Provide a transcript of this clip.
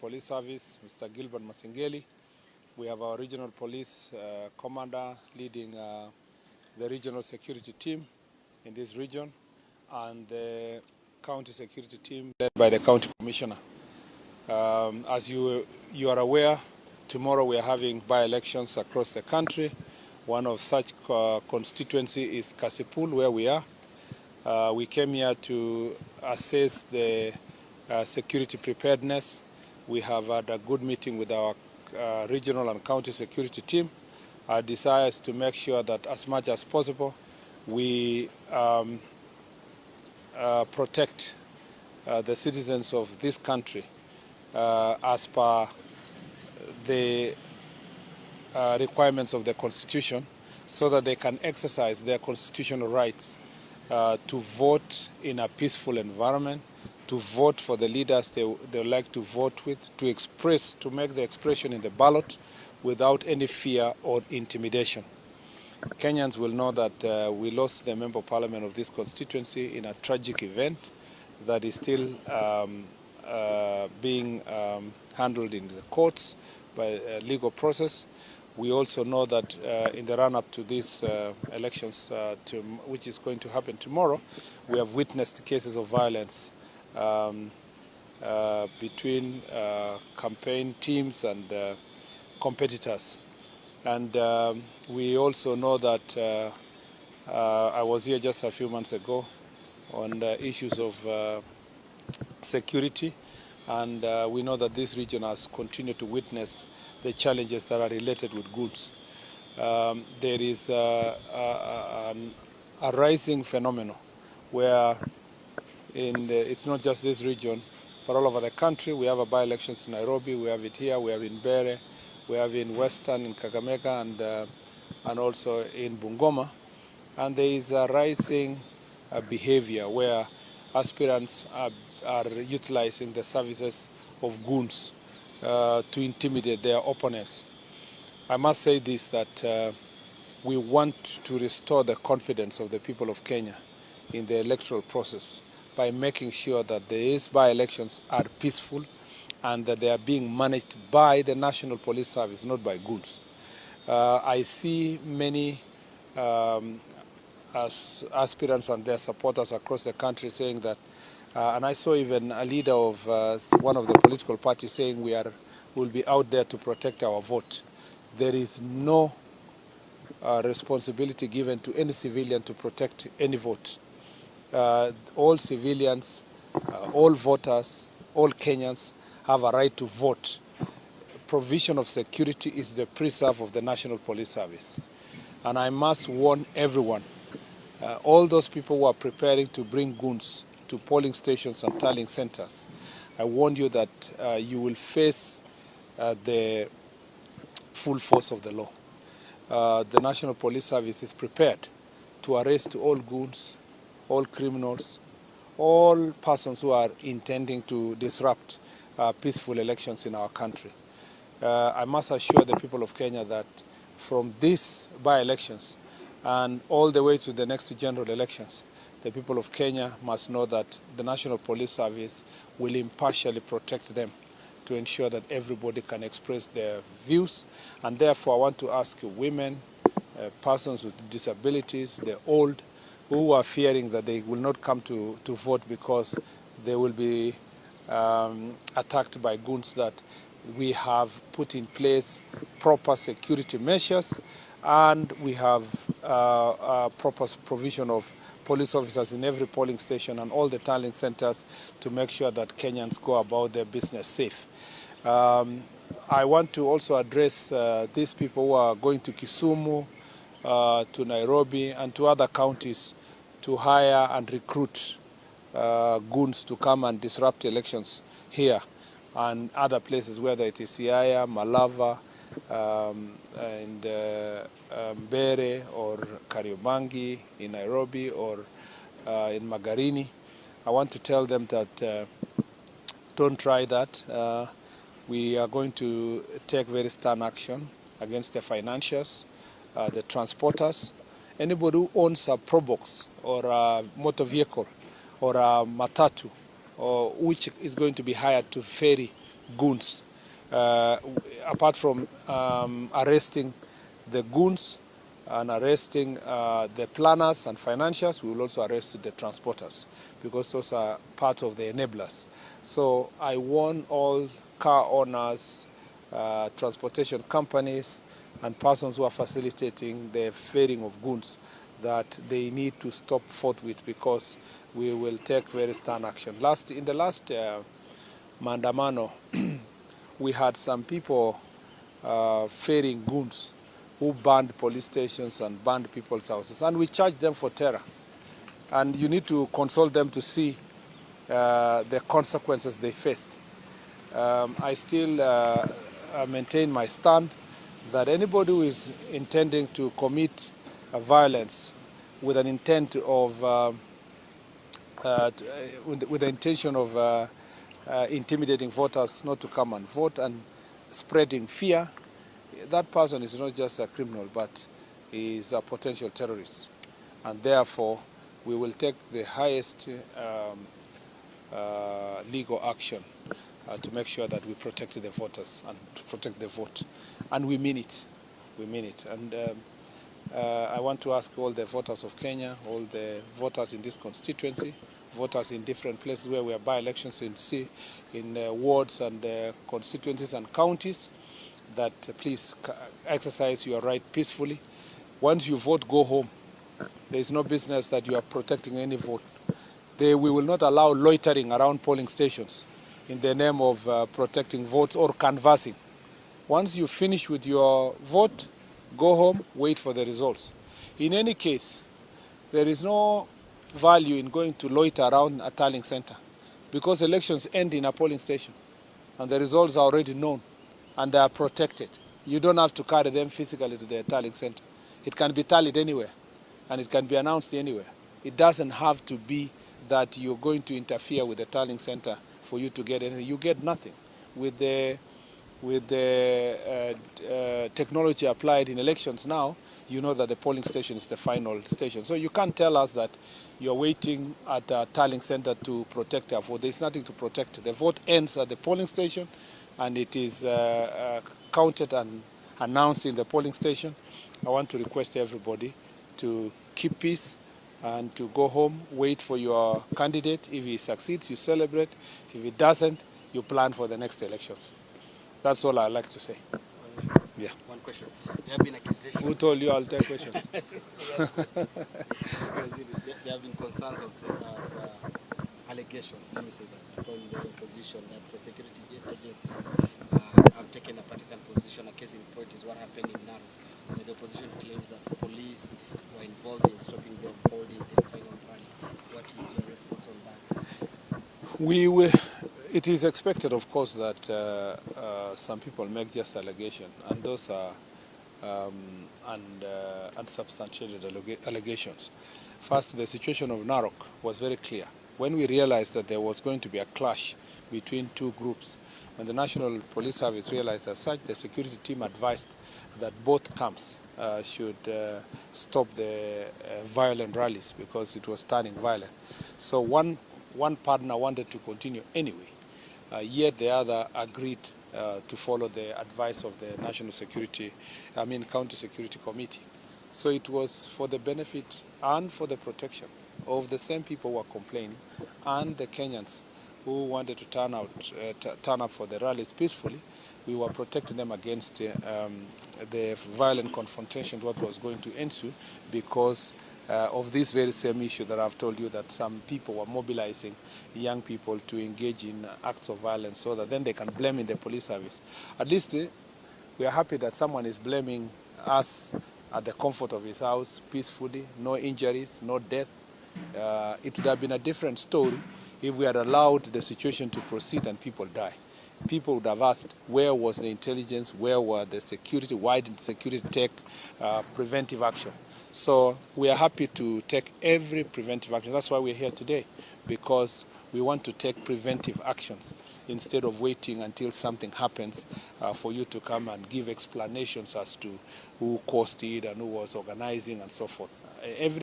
Police Service, Mr. Gilbert Masingeli. We have our regional police commander leading the regional security team in this region, and the county security team led by the county commissioner. As you are aware, tomorrow we are having by-elections across the country. One of such constituency is Kasipul, where we are. We came here to assess the security preparedness. We have had a good meeting with our regional and county security team. Our desire is to make sure that as much as possible we protect the citizens of this country as per the requirements of the Constitution, so that they can exercise their constitutional rights to vote in a peaceful environment, to vote for the leaders they like to vote with, to make the expression in the ballot without any fear or intimidation. Kenyans will know that we lost the member of parliament of this constituency in a tragic event that is still being handled in the courts by a legal process. We also know that in the run-up to these elections, which is going to happen tomorrow, we have witnessed cases of violence between campaign teams and competitors. And we also know that I was here just a few months ago on the issues of security, and we know that this region has continued to witness the challenges that are related with goods. There is a rising phenomenon where it's not just this region, but all over the country. We have a by-elections in Nairobi, we have it here, we have in Bere, we have in Western, in Kakamega, and also in Bungoma. And there is a rising behavior where aspirants are utilizing the services of goons to intimidate their opponents. I must say this, that we want to restore the confidence of the people of Kenya in the electoral process by making sure that these by-elections are peaceful and that they are being managed by the National Police Service, not by goons. I see many aspirants and their supporters across the country saying that, and I saw even a leader of one of the political parties saying we'll be out there to protect our vote. There is no responsibility given to any civilian to protect any vote. All civilians, all voters, all Kenyans have a right to vote. Provision of security is the preserve of the National Police Service. And I must warn everyone, all those people who are preparing to bring goons to polling stations and tallying centers, I warn you that you will face the full force of the law. The National Police Service is prepared to arrest all goons, all criminals, all persons who are intending to disrupt peaceful elections in our country. I must assure the people of Kenya that from these by-elections and all the way to the next general elections, the people of Kenya must know that the National Police Service will impartially protect them to ensure that everybody can express their views. And therefore, I want to ask women, persons with disabilities, the old, who are fearing that they will not come to vote because they will be attacked by goons, that we have put in place proper security measures, and we have proper provision of police officers in every polling station and all the tallying centers to make sure that Kenyans go about their business safe. I want to also address these people who are going to Kisumu, to Nairobi, and to other counties to hire and recruit goons to come and disrupt elections here and other places, whether it is Siaya, Malava, and Bere, or Kariobangi in Nairobi, or in Magarini. I want to tell them that don't try that. We are going to take very stern action against the financiers, the transporters, anybody who owns a probox or a motor vehicle or a matatu, or which is going to be hired to ferry goons. Apart from arresting the goons and arresting the planners and financiers, we will also arrest the transporters, because those are part of the enablers. So I warn all car owners, transportation companies, and persons who are facilitating the ferrying of goons that they need to stop forthwith, because we will take very stern action. In the last maandamano, we had some people ferrying goons who burned police stations and burned people's houses, and we charged them for terror. And you need to consult them to see the consequences they faced. I still maintain my stand that anybody who is intending to commit violence with an intent of with the intention of intimidating voters not to come and vote and spreading fear, that person is not just a criminal, but is a potential terrorist. And therefore, we will take the highest legal action to make sure that we protect the voters and to protect the vote. And we mean it. We mean it. And I want to ask all the voters of Kenya, all the voters in this constituency, voters in different places where we have by-elections in wards and constituencies and counties, that please exercise your right peacefully. Once you vote, go home. There is no business that you are protecting any vote. We will not allow loitering around polling stations in the name of protecting votes or canvassing. Once you finish with your vote, go home, wait for the results. In any case, there is no value in going to loiter around a tallying center, because elections end in a polling station and the results are already known and they are protected. You don't have to carry them physically to the tallying center. It can be tallied anywhere and it can be announced anywhere. It doesn't have to be that you're going to interfere with the tallying center for you to get anything. You get nothing. With the technology applied in elections now, you know that the polling station is the final station. So you can't tell us that you're waiting at a tallying center to protect our vote. There's nothing to protect. The vote ends at the polling station and it is counted and announced in the polling station. I want to request everybody to keep peace and to go home, wait for your candidate. If he succeeds, you celebrate. If he doesn't, you plan for the next elections. That's all I'd like to say. Yeah. One question. There have been accusations. Who told you I'll take questions? There have been concerns of allegations, let me say that, from the opposition that security agencies have taken a partisan position. A case in point is what happened in Narok, where the opposition claims that the police were involved in stopping them holding the final rally. What is your response on that? It is expected, of course, that some people make just allegations, and those are unsubstantiated allegations. First, the situation of Narok was very clear. When we realized that there was going to be a clash between two groups, when the National Police Service realized as such, the security team advised that both camps should stop the violent rallies, because it was turning violent. So one partner wanted to continue anyway. Yet the other agreed to follow the advice of the County Security Committee. So it was for the benefit and for the protection of the same people who are complaining and the Kenyans who wanted to turn up for the rallies peacefully. We were protecting them against the violent confrontation what was going to ensue, because of this very same issue that I've told you, that some people were mobilizing young people to engage in acts of violence so that then they can blame in the police service. At least we are happy that someone is blaming us at the comfort of his house, peacefully, no injuries, no death. It would have been a different story if we had allowed the situation to proceed and people die. People would have asked, where was the intelligence, where were the security, why did security take preventive action? So we are happy to take every preventive action. That's why we're here today, because we want to take preventive actions instead of waiting until something happens for you to come and give explanations as to who caused it and who was organizing and so forth.